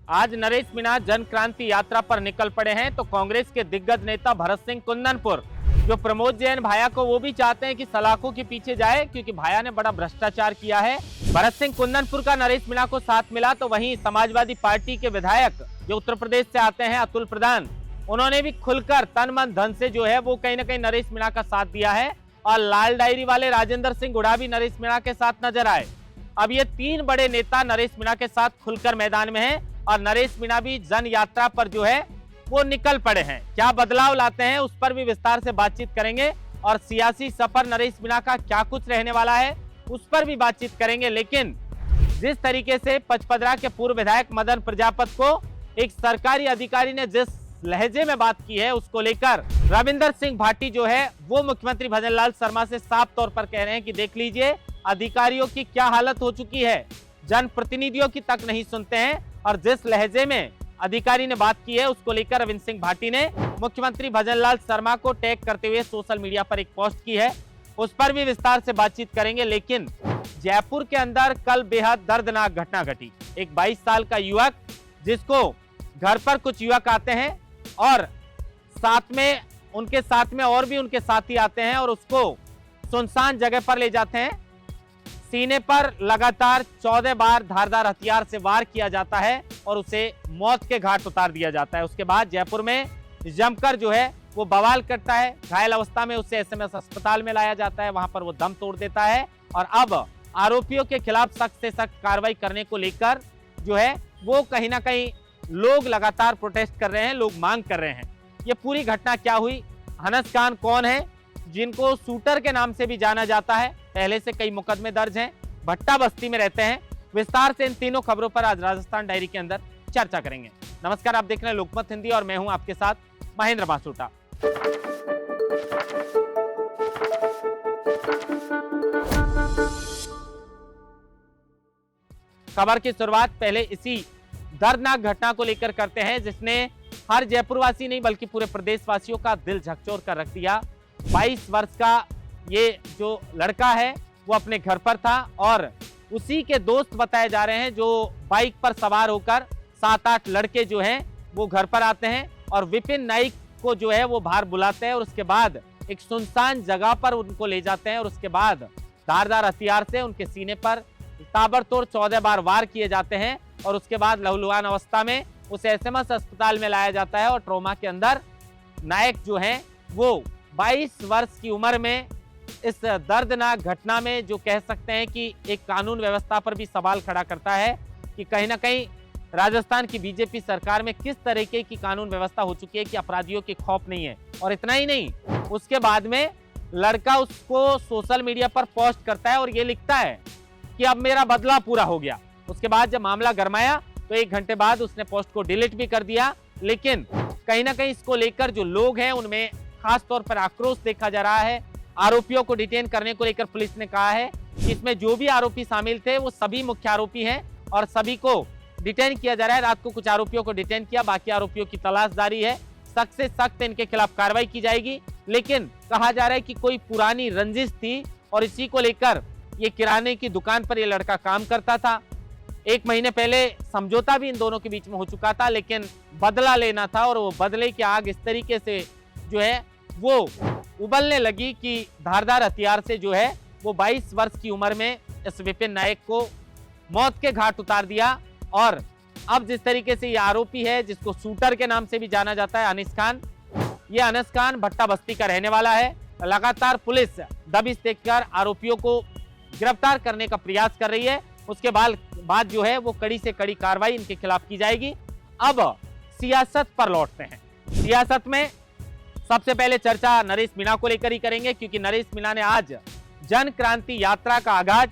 आज नरेश मीणा जन क्रांति यात्रा पर निकल पड़े हैं तो कांग्रेस के दिग्गज नेता भरत सिंह कुंदनपुर जो प्रमोद जैन भाया को वो भी चाहते हैं कि सलाखों के पीछे जाए क्योंकि भाया ने बड़ा भ्रष्टाचार किया है। भरत सिंह कुंदनपुर का नरेश मीणा को साथ मिला तो वहीं समाजवादी पार्टी के विधायक जो उत्तर प्रदेश से आते हैं अतुल प्रधान, उन्होंने भी खुलकर तन मन धन से जो है वो कहीं ना कहीं नरेश मीणा का साथ दिया है और लाल डायरी वाले राजेंद्र सिंह हुड्डा भी नरेश मीणा के साथ नजर आए। अब ये तीन बड़े नेता नरेश मीणा के साथ खुलकर मैदान में हैं और नरेश मीणा भी जन यात्रा पर जो है वो निकल पड़े हैं। क्या बदलाव लाते हैं उस पर भी विस्तार से बातचीत करेंगे और सियासी सफर नरेश मीणा का क्या कुछ रहने वाला है उस पर भी बातचीत करेंगे। लेकिन जिस तरीके से पचपदरा के पूर्व विधायक मदन प्रजापति को एक सरकारी अधिकारी ने जिस लहजे में बात की है उसको लेकर रविंदर सिंह भाटी जो है वो मुख्यमंत्री भजनलाल शर्मा से साफ तौर पर कह रहे हैं कि देख लीजिए अधिकारियों की क्या हालत हो चुकी है, जनप्रतिनिधियों की तक नहीं सुनते हैं। और जिस लहजे में अधिकारी ने बात की है उसको लेकर रविंदर सिंह भाटी ने मुख्यमंत्री भजनलाल शर्मा को टैग करते हुए सोशल मीडिया पर एक पोस्ट की है, उस पर भी विस्तार से बातचीत करेंगे। लेकिन जयपुर के अंदर कल बेहद दर्दनाक घटना घटी। एक 22 साल का युवक जिसको घर पर कुछ युवक आते हैं और उनके साथ में और भी उनके साथी आते हैं और उसको सुनसान जगह पर ले जाते हैं। सीने पर लगातार 14 बार धारदार हथियार से वार किया जाता है और उसे मौत के घाट उतार दिया जाता है। उसके बाद जयपुर में जमकर जो है वो बवाल करता है। घायल अवस्था में उसे एसएमएस अस्पताल में लाया जाता है, वहां पर वो दम तोड़ देता है और अब आरोपियों के खिलाफ सख्त से सख्त कार्रवाई करने को लेकर जो है वो कहीं ना कहीं लोग लगातार प्रोटेस्ट कर रहे हैं, लोग मांग कर रहे हैं। ये पूरी घटना क्या हुई, हनस खान कौन है जिनको शूटर के नाम से भी जाना जाता है, पहले से कई मुकदमे दर्ज हैं, भट्टा बस्ती में रहते हैं। विस्तार से इन तीनों खबरों पर आज राजस्थान डायरी के अंदर चर्चा करेंगे। नमस्कार, आप देख रहे हैं लोकमत हिंदी और मैं हूं आपके साथ महेंद्र बासुटा। खबर की शुरुआत पहले इसी दर्दनाक घटना को लेकर करते हैं जिसने हर जयपुरवासी नहीं बल्कि पूरे प्रदेशवासियों का दिल झकझोर कर रख दिया। 22 वर्ष का ये जो लड़का है वो अपने घर पर था और उसी के दोस्त बताए जा रहे हैं जो बाइक पर सवार होकर 7-8 लड़के जो हैं वो घर पर आते हैं और विपिन नाइक को जो है वो बाहर बुलाते हैं और उसके बाद एक सुनसान जगह पर उनको ले जाते हैं और उसके बाद धारदार हथियार से उनके सीने पर ताबड़तोड़ 14 बार वार किए जाते हैं और उसके बाद लहूलुहान अवस्था में उसे एसएमएस अस्पताल में लाया जाता है और ट्रॉमा के अंदर नायक जो है वो 22 वर्ष की उम्र में इस दर्दनाक घटना में जो कह सकते हैं कि एक कानून व्यवस्था पर भी सवाल खड़ा करता है कि कहीं ना कहीं राजस्थान की बीजेपी सरकार में किस तरीके की कानून व्यवस्था हो चुकी है कि अपराधियों की खौफ नहीं है। और इतना ही नहीं, उसके बाद में लड़का उसको सोशल मीडिया पर पोस्ट करता है और ये लिखता है कि अब मेरा बदला पूरा हो गया। उसके बाद जब मामला गरमाया तो 1 घंटे बाद उसने पोस्ट को डिलीट भी कर दिया। लेकिन कहीं ना कहीं इसको लेकर जो लोग हैं उनमें खास तौर पर आक्रोश देखा जा रहा है। आरोपियों को डिटेन करने को लेकर पुलिस ने कहा है कि इसमें जो भी आरोपी शामिल थे वो सभी मुख्य आरोपी हैं और सभी को डिटेन किया जा रहा है। रात को कुछ आरोपियों को डिटेन किया, बाकी आरोपियों की तलाश जारी है। सख्त से सख्त इनके खिलाफ कार्रवाई की जाएगी। लेकिन कहा जा रहा है कि कोई पुरानी रंजिश थी और इसी को लेकर ये किराने की दुकान पर ये लड़का काम करता था। 1 महीने पहले समझौता भी इन दोनों के बीच में हो चुका था, लेकिन बदला लेना था और वो बदले की आग इस तरीके से जो है वो उबलने लगी कि धारदार हथियार से जो है वो 22 वर्ष की उम्र में इस विपिन नायक को मौत के घाट उतार दिया। और अब जिस तरीके से ये आरोपी है जिसको शूटर के नाम से भी जाना जाता है हनीस खान, ये हनीस खान भट्टा बस्ती का रहने वाला है। लगातार पुलिस दबिश देकर आरोपियों को गिरफ्तार करने का प्रयास कर रही है। उसके बाद जो है वो कड़ी से कड़ी कार्रवाई इनके खिलाफ की जाएगी। अब सियासत पर लौटते हैं। सियासत में सबसे पहले चर्चा नरेश मीणा को लेकर ही करेंगे क्योंकि नरेश मीणा ने आज जन क्रांति यात्रा का आगाज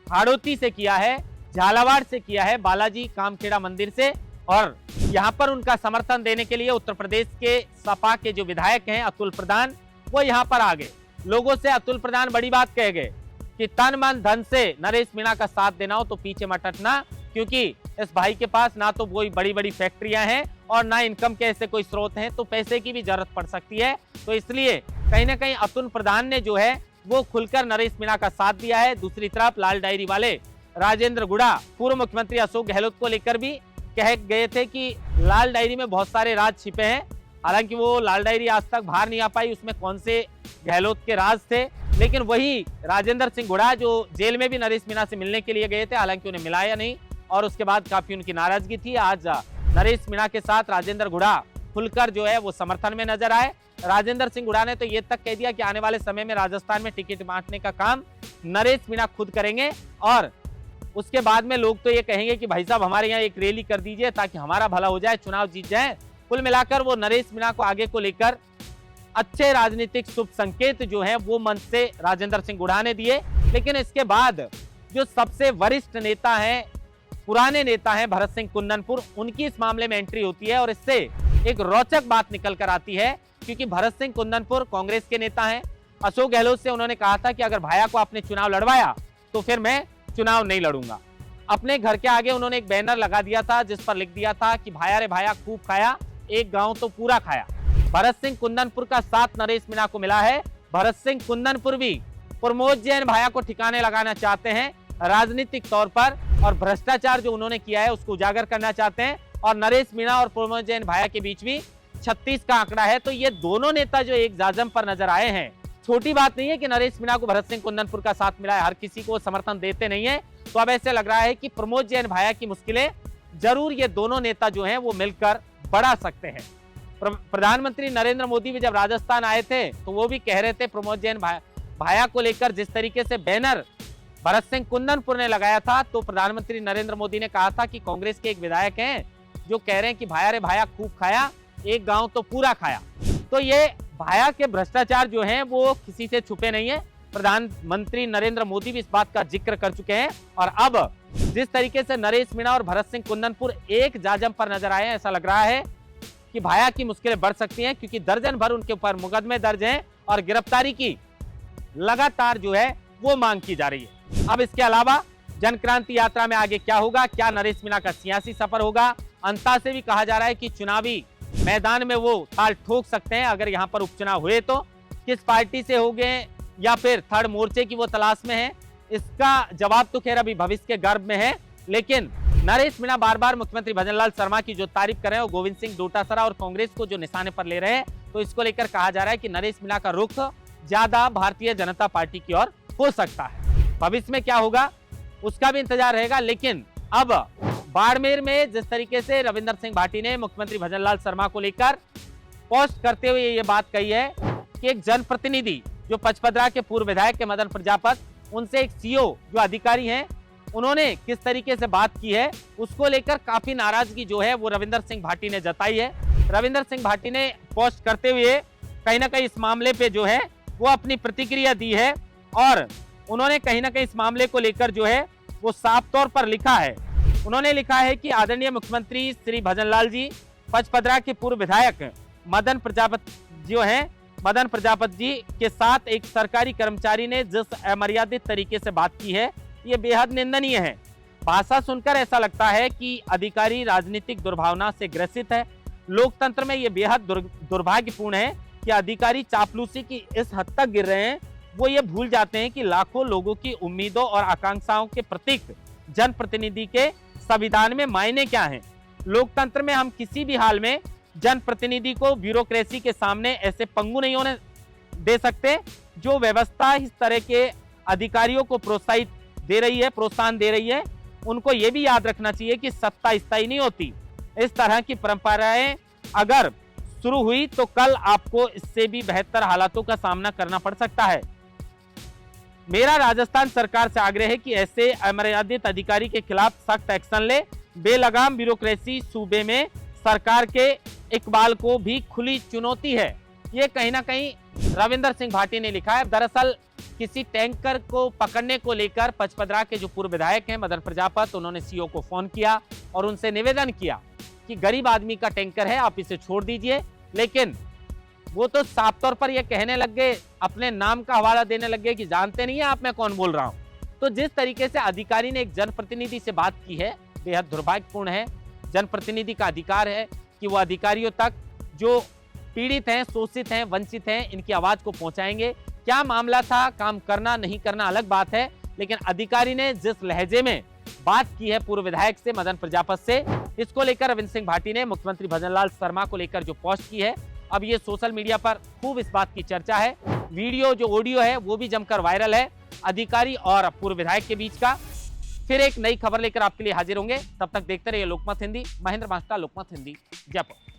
हाड़ौती से किया है, झालावाड़ से किया है, बालाजी कामखेड़ा मंदिर से। और यहां पर उनका समर्थन देने के लिए उत्तर प्रदेश के सपा के जो विधायक हैं अतुल प्रधान वो यहां पर आ गए। लोगों से अतुल प्रधान बड़ी बात कह गए कि तन मन धन से नरेश मीणा का साथ देना हो तो पीछे मत हटना, क्योंकि इस भाई के पास ना तो कोई बड़ी बड़ी फैक्ट्रियां हैं और ना इनकम के ऐसे कोई स्रोत हैं, तो पैसे की भी जरूरत पड़ सकती है। तो इसलिए कहीं ना कहीं अतुल प्रधान ने जो है वो खुलकर नरेश मीणा का साथ दिया है। दूसरी तरफ लाल डायरी वाले राजेंद्र हुड्डा पूर्व मुख्यमंत्री अशोक गहलोत को लेकर भी कह गए थे कि लाल डायरी में बहुत सारे राज छिपे हैं। हालांकि वो लाल डायरी आज तक बाहर नहीं आ पाई, उसमें कौन से गहलोत के राज थे। लेकिन वही राजेंद्र सिंह हुड्डा जो जेल में भी नरेश मीणा से मिलने के लिए गए थे, हालांकि उन्हें मिलाया नहीं और उसके बाद काफी उनकी नाराजगी थी। आज नरेश मीणा के साथ राजेंद्र हुड्डा खुलकर जो है वो समर्थन में नजर आए। राजेंद्र सिंह हुड्डा ने तो ये तक कह दिया कि आने वाले समय में राजस्थान में टिकट बांटने का काम नरेश मीणा खुद करेंगे और उसके बाद में लोग तो ये कहेंगे कि भाई साहब हमारे यहाँ एक रैली कर दीजिए ताकि हमारा भला हो जाए, चुनाव जीत जाए। कुल मिलाकर वो नरेश मीणा को आगे को लेकर अच्छे राजनीतिक शुभ संकेत जो है वो मंच से राजेंद्र सिंह हुड्डा ने दिए। लेकिन इसके बाद जो सबसे वरिष्ठ नेता हैं, पुराने नेता हैं भरत सिंह कुंदनपुर, उनकी इस मामले में एंट्री होती है और इससे एक रोचक बात निकल कर आती है। क्योंकि भरत सिंह कुंदनपुर कांग्रेस के नेता हैं। अशोक गहलोत से उन्होंने कहा था कि अगर भाया को आपने चुनाव लड़वाया तो फिर मैं चुनाव नहीं लड़ूंगा। अपने घर के आगे उन्होंने एक बैनर लगा दिया था जिस पर लिख दिया था कि भाया रे भाया खूब खाया, एक गांव तो पूरा खाया। भरत सिंह कुंदनपुर का साथ नरेश मीणा को मिला है। भरत सिंह कुंदनपुर भी प्रमोद जैन भाया को ठिकाने लगाना चाहते हैं राजनीतिक तौर पर और भ्रष्टाचार जो उन्होंने किया है उसको उजागर करना चाहते हैं। और नरेश मीणा और प्रमोद जैन भाया के बीच भी 36 का आंकड़ा है। तो ये दोनों नेता जो एक जाजम पर नजर आए हैं, छोटी बात नहीं है कि नरेश मीणा को भरत सिंह कुंदनपुर का साथ मिला है। हर किसी को समर्थन देते नहीं है। तो अब ऐसे लग रहा है कि प्रमोद जैन भाया की मुश्किलें जरूर ये दोनों नेता जो हैं वो मिलकर बढ़ा सकते हैं। प्रधानमंत्री नरेंद्र मोदी भी जब राजस्थान आए थे तो वो भी कह रहे थे प्रमोद जैन भाया को लेकर जिस तरीके से बैनर भरत सिंह कुंदनपुर ने लगाया था, तो प्रधानमंत्री नरेंद्र मोदी ने कहा था कि कांग्रेस के एक विधायक हैं जो कह रहे हैं कि भाया रे भाया खूब खाया, एक गांव तो पूरा खाया। तो ये भाया के भ्रष्टाचार जो हैं वो किसी से छुपे नहीं है। प्रधानमंत्री नरेंद्र मोदी भी इस बात का जिक्र कर चुके हैं। और अब जिस तरीके से नरेश मीणा और भरत सिंह कुंदनपुर एक जाजम पर नजर आए हैं, ऐसा लग रहा है कि भाया की मुश्किलें बढ़ सकती हैं, क्योंकि दर्जन भर उनके ऊपर मुकदमे दर्ज हैं और गिरफ्तारी की लगातार जो है वो मांग की जा रही है। अब इसके अलावा जन क्रांति यात्रा में आगे क्या होगा, क्या नरेश मीणा का सियासी सफर होगा? अंता से भी कहा जा रहा है कि चुनावी मैदान में वो ताल ठोक सकते हैं अगर यहाँ पर उपचुनाव हुए तो। किस पार्टी से होंगे या फिर थर्ड मोर्चे की वो तलाश में है, इसका जवाब तो खैर अभी भविष्य के गर्भ में है। लेकिन नरेश मीणा बार बार मुख्यमंत्री भजनलाल शर्मा की जो तारीफ कर रहे हैं और गोविंद सिंह डोटासरा और कांग्रेस को जो निशाने पर ले रहे हैं, तो इसको लेकर कहा जा रहा है कि नरेश मीणा का रुख ज्यादा भारतीय जनता पार्टी की ओर हो सकता है। भविष्य में क्या होगा उसका भी इंतजार रहेगा। लेकिन अब बाड़मेर में जिस तरीके से रविंदर सिंह भाटी ने मुख्यमंत्री भजनलाल शर्मा को लेकर पोस्ट करते हुए ये बात कही है कि एक जनप्रतिनिधि जो पचपदरा के पूर्व विधायक के मदन प्रजापत, उनसे एक सीओ जो अधिकारी हैं, उन्होंने किस तरीके से बात की है उसको लेकर काफी नाराजगी जो है वो रविंदर सिंह भाटी ने जताई है। रविंदर सिंह भाटी ने पोस्ट करते हुए कहीं ना कहीं इस मामले पे जो है वो अपनी प्रतिक्रिया दी है और उन्होंने कहीं ना कहीं इस मामले को लेकर जो है वो साफ तौर पर लिखा है। उन्होंने लिखा है कि आदरणीय मुख्यमंत्री श्री भजनलाल जी, पचपदरा के पूर्व विधायक मदन प्रजापत जो हैं, मदन प्रजापत जी के साथ एक सरकारी कर्मचारी ने जिस अमर्यादित तरीके से बात की है ये बेहद निंदनीय है। भाषा सुनकर ऐसा लगता है कि अधिकारी राजनीतिक दुर्भावना से ग्रसित है। लोकतंत्र में ये बेहद दुर्भाग्यपूर्ण है कि अधिकारी चापलूसी की इस हद तक गिर रहे हैं, वो ये भूल जाते हैं कि लाखों लोगों की उम्मीदों और आकांक्षाओं के प्रतीक जनप्रतिनिधि के संविधान में मायने क्या हैं। लोकतंत्र में हम किसी भी हाल में जनप्रतिनिधि को ब्यूरोक्रेसी के सामने ऐसे पंगु नहीं होने दे सकते। जो व्यवस्था इस तरह के अधिकारियों को प्रोत्साहन दे रही है, उनको ये भी याद रखना चाहिए कि सत्ता स्थायी नहीं होती। इस तरह की परंपराएं अगर शुरू हुई तो कल आपको इससे भी बेहतर हालातों का सामना करना पड़ सकता है। मेरा राजस्थान सरकार से आग्रह है कि ऐसे अमर्यादित अधिकारी के खिलाफ सख्त एक्शन ले। बेलगाम ब्यूरोक्रेसी सूबे में सरकार के इकबाल को भी खुली चुनौती है। ये कहीं ना कहीं रविंदर सिंह भाटी ने लिखा है। दरअसल किसी टैंकर को पकड़ने को लेकर पचपदरा के जो पूर्व विधायक हैं मदन प्रजापत, उन्होंने सीओ को फोन किया और उनसे निवेदन किया कि गरीब आदमी का टैंकर है, आप इसे छोड़ दीजिए। लेकिन वो तो साफ तौर पर ये कहने लग गए, अपने नाम का हवाला देने लग गए कि जानते नहीं है आप मैं कौन बोल रहा हूं। तो जिस तरीके से अधिकारी ने एक जनप्रतिनिधि से बात की है बेहद दुर्भाग्यपूर्ण है। जनप्रतिनिधि का अधिकार है कि वो अधिकारियों तक जो पीड़ित हैं, शोषित हैं, वंचित हैं, इनकी आवाज को पहुंचाएंगे। क्या मामला था, काम करना नहीं करना अलग बात है, लेकिन अधिकारी ने जिस लहजे में बात की है पूर्व विधायक से, मदन प्रजापत से, इसको लेकर अरविंद सिंह भाटी ने मुख्यमंत्री भजनलाल शर्मा को लेकर जो पोस्ट की है, अब ये सोशल मीडिया पर खूब इस बात की चर्चा है। वीडियो जो ऑडियो है वो भी जमकर वायरल है, अधिकारी और पूर्व विधायक के बीच का। फिर एक नई खबर लेकर आपके लिए हाजिर होंगे, तब तक देखते रहिए लोकमत हिंदी। महेंद्र मास्टर, लोकमत हिंदी, जयपुर।